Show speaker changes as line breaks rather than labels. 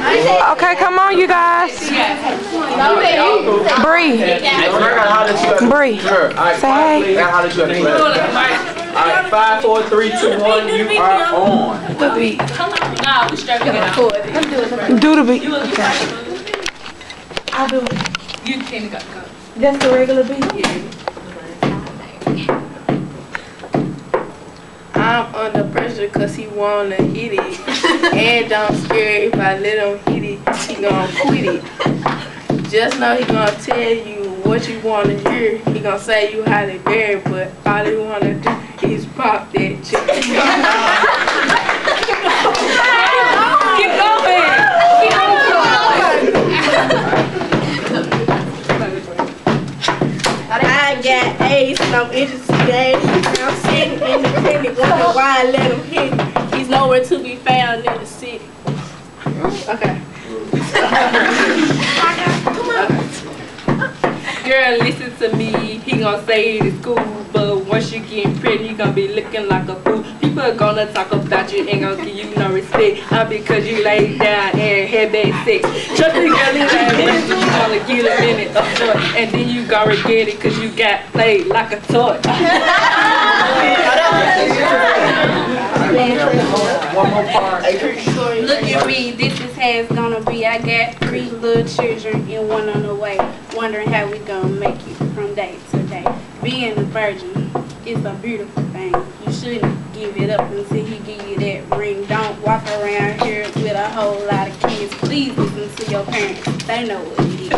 Okay, come on, you guys. Bree. Bree. Say hey.
Alright, 5, 4, 3, 2, 1, you are on.
The beat.
Nah, we straight to get
Do the beat.
I'll do it. You can't go.
That's the regular beat?
I'm under pressure cause he wanna hit it. And I'm scared if I let him hit it, he gon' quit it. Just know he gon' tell you what you wanna hear. He gon' say you highly bad, but all he wanna do is pop that chick.
Keep going.
I got A's and I'm interested. I'm sitting independent, wondering why I let him hit it. He's nowhere to be found in the city. Okay.
Girl, listen to me. He gon' say it is cool, but once you get pretty, he gon' be looking like a fool. People gonna talk about you, ain't gon' give you no respect. All because you lay down and had bad sex. Trust me, girl, it's that way, but you gonna get a minute of joy, and then you gon' regret it cause you got played like a toy.
One more part.
Look at me, this is how it's gonna be. I got 3 little children and 1 on the way. Wondering how we gonna make it from day to day. Being a virgin is a beautiful thing. You shouldn't give it up until he give you that ring. Don't walk around here with a whole lot of kids. Please listen to your parents. They know what it is.